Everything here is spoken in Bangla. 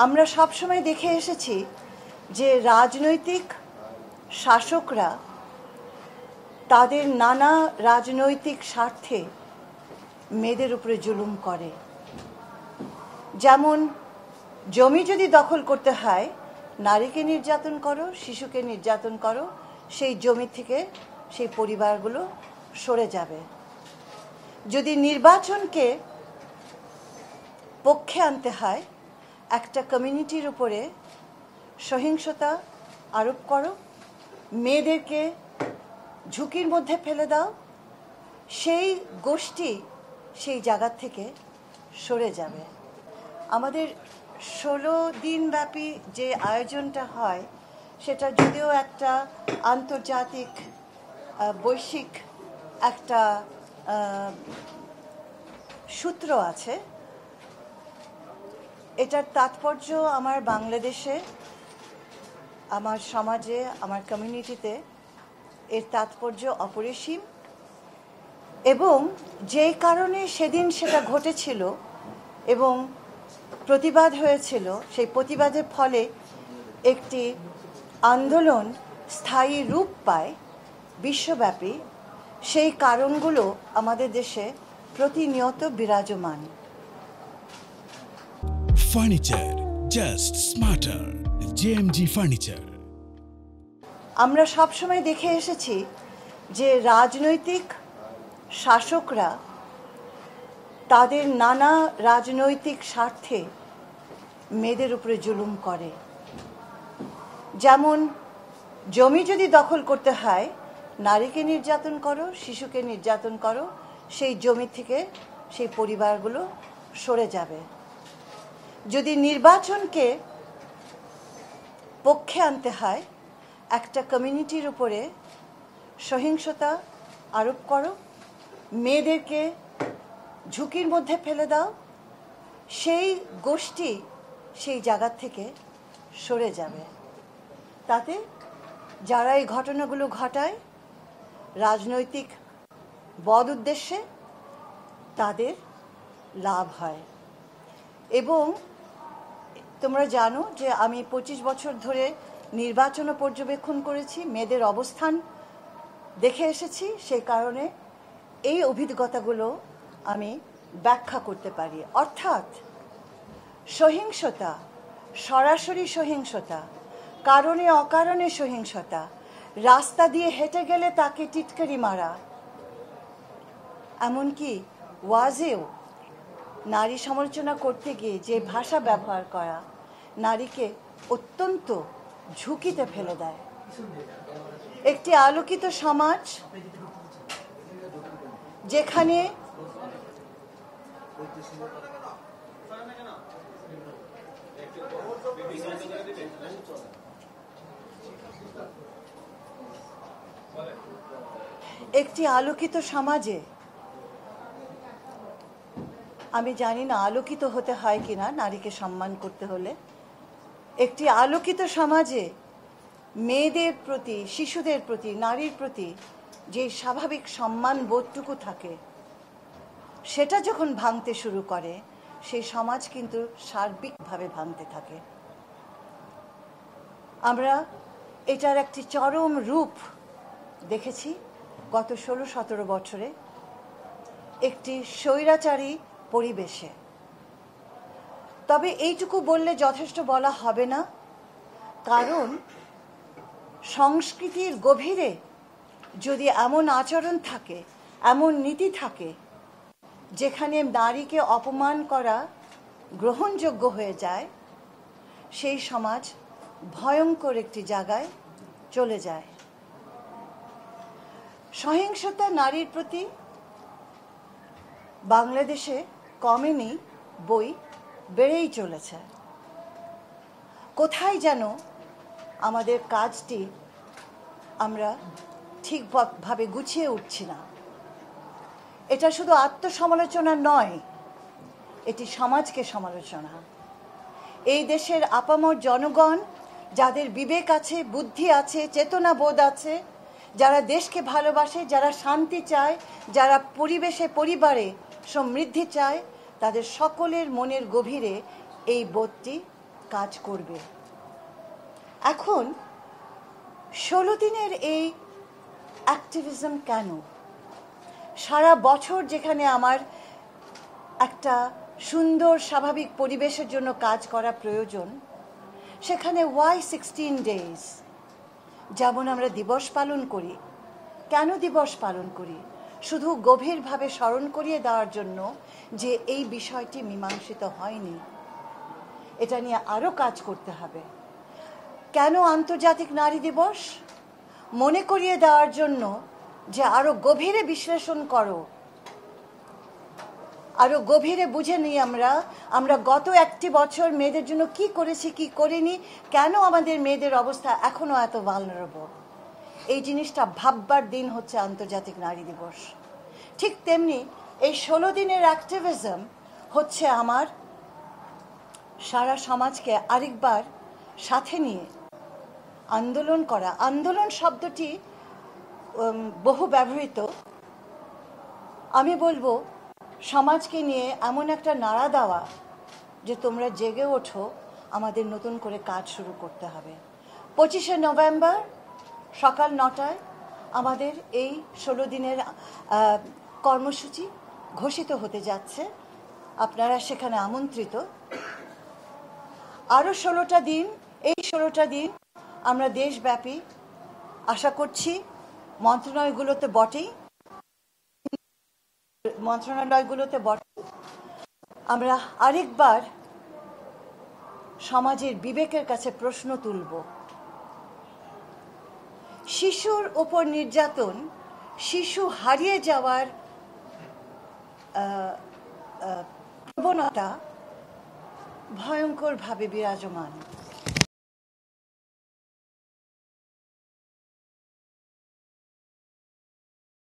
আমরা সবসময় দেখে এসেছি যে রাজনৈতিক শাসকরা তাদের নানা রাজনৈতিক স্বার্থে মেয়েদের উপরে জুলুম করে। যেমন জমি যদি দখল করতে হয়, নারীকে নির্যাতন করো, শিশুকে নির্যাতন করো, সেই জমি থেকে সেই পরিবারগুলো সরে যাবে। যদি নির্বাচনকে পক্ষে আনতে হয়, একটা কমিউনিটির উপরে সহিংসতা আরোপ করো, মেয়েদেরকে ঝুঁকির মধ্যে ফেলে দাও, সেই গোষ্ঠী সেই জায়গা থেকে সরে যাবে। আমাদের 16 দিনব্যাপী যে আয়োজনটা হয়, সেটা যদিও একটা আন্তর্জাতিক বৈশ্বিক একটা সূত্র আছে, এটার তাৎপর্য আমার বাংলাদেশে, আমার সমাজে, আমার কমিউনিটিতে এর তাৎপর্য অপরিসীম। এবং যেই কারণে সেদিন সেটা ঘটেছিল এবং প্রতিবাদ হয়েছিল, সেই প্রতিবাদের ফলে একটি আন্দোলন স্থায়ী রূপ পায় বিশ্বব্যাপী, সেই কারণগুলো আমাদের দেশে প্রতিনিয়ত বিরাজমান। Furniture just smarter, JMG furniture. আমরা সবসময় দেখে এসেছি যে রাজনৈতিক শাসকরা তাদের নানা রাজনৈতিক স্বার্থে মেয়েদের উপরে জুলুম করে। যেমন জমি যদি দখল করতে হয়, নারীকে নির্যাতন করো, শিশুকে নির্যাতন করো, সেই জমি থেকে সেই পরিবারগুলো সরে যাবে। যদি নির্বাচনকে পক্ষে আনতে হয়, একটা কমিউনিটির উপরে সহিংসতা আরোপ করো, মেয়েদেরকে ঝুঁকির মধ্যে ফেলে দাও, সেই গোষ্ঠী সেই জায়গা থেকে সরে যাবে। তাতে যারা এই ঘটনাগুলো ঘটায় রাজনৈতিক বদ উদ্দেশ্যে, তাদের লাভ হয়। এবং তোমরা জানো যে আমি 25 বছর ধরে নির্বাচন পর্যবেক্ষণ করেছি, মেয়েদের অবস্থান দেখে এসেছি, সেই কারণে এই অভিজ্ঞতাগুলো আমি ব্যাখ্যা করতে পারি। অর্থাৎ সহিংসতা, সরাসরি সহিংসতা, কারণে অকারণে সহিংসতা, রাস্তা দিয়ে হেঁটে গেলে তাকে টিটকারি মারা, এমনকি ওয়াজেও নারী সমালোচনা করতে গিয়ে যে ভাষা ব্যবহার করা নারীকে অত্যন্ত ঝুঁকিতে ফেলে দেয়। একটি আলোকিত সমাজ যেখানে একটি আলোকিত সমাজে, আমি জানি না আলোকিত হতে হয় কিনা নারীকে সম্মান করতে হলে, একটি আলোকিত সমাজে মেয়েদের প্রতি, শিশুদের প্রতি, নারীর প্রতি যে স্বাভাবিক সম্মান বোধটুকু থাকে, সেটা যখন ভাঙতে শুরু করে, সেই সমাজ কিন্তু সার্বিকভাবে ভাঙতে থাকে। আমরা এটার একটি চরম রূপ দেখেছি গত 16-17 বছরে একটি স্বৈরাচারী পরিবেশে। তবে এইটুকু বললে যথেষ্ট বলা হবে না, কারণ সংস্কৃতির গভীরে যদি এমন আচরণ থাকে, এমন নীতি থাকে, যেখানে নারীকে অপমান করা গ্রহণযোগ্য হয়ে যায়, সেই সমাজ ভয়ঙ্কর একটি জায়গায় চলে যায়। সহিংসতা নারীর প্রতি বাংলাদেশে কমেনি, বই বেড়েই চলেছে। কোথায় যেন আমাদের কাজটি আমরা ঠিকভাবে গুছিয়ে উঠছি না। এটা শুধু আত্মসমালোচনা নয়, এটি সমাজকে সমালোচনা। এই দেশের আপামর জনগণ, যাদের বিবেক আছে, বুদ্ধি আছে, চেতনা বোধ আছে, যারা দেশকে ভালোবাসে, যারা শান্তি চায়, যারা পরিবেশে পরিবারে সমৃদ্ধি চায়, তাদের সকলের মনের গভীরে এই বোধটি কাজ করবে। এখন 16 দিনের এই অ্যাক্টিভিজম কেন? সারা বছর যেখানে আমার একটা সুন্দর স্বাভাবিক পরিবেশের জন্য কাজ করা প্রয়োজন, সেখানে ওয়াই 16 ডেজ? যেমন আমরা দিবস পালন করি, কেন দিবস পালন করি? শুধু গভীরভাবে স্মরণ করিয়ে দেওয়ার জন্য যে এই বিষয়টি মীমাংসিত হয়নি, এটা নিয়ে আরও কাজ করতে হবে। কেন আন্তর্জাতিক নারী দিবস? মনে করিয়ে দেওয়ার জন্য যে আরও গভীরে বিশ্লেষণ করো, আরও গভীরে বুঝে নিই আমরা গত একটি বছর মেয়েদের জন্য কি করেছি, কি করিনি, কেন আমাদের মেয়েদের অবস্থা এখনো এত ভালনারেবল। এই জিনিসটা ভাববার দিন হচ্ছে আন্তর্জাতিক নারী দিবস। ঠিক তেমনি এই 16 দিনের অ্যাক্টিভিজম হচ্ছে আমার সারা সমাজকে আরেকবার সাথে নিয়ে আন্দোলন করা। আন্দোলন শব্দটি বহু ব্যবহৃত। আমি বলবো সমাজকে নিয়ে এমন একটা নাড়া দেওয়া যে তোমরা জেগে ওঠো, আমাদের নতুন করে কাজ শুরু করতে হবে। 25শে নভেম্বর সকাল 9টায় আমাদের এই 16 দিনের কর্মসূচি ঘোষিত হতে যাচ্ছে। আপনারা সেখানে আমন্ত্রিত। আরও 16টা দিন, এই 16টা দিন আমরা দেশব্যাপী, আশা করছি মন্ত্রণালয়গুলোতে বটেই, আমরা আরেকবার সমাজের বিবেকের কাছে প্রশ্ন তুলব। শিশুর উপর নির্যাতন, শিশু হারিয়ে যাওয়ার প্রবণতা ভয়ঙ্করভাবে বিরাজমান।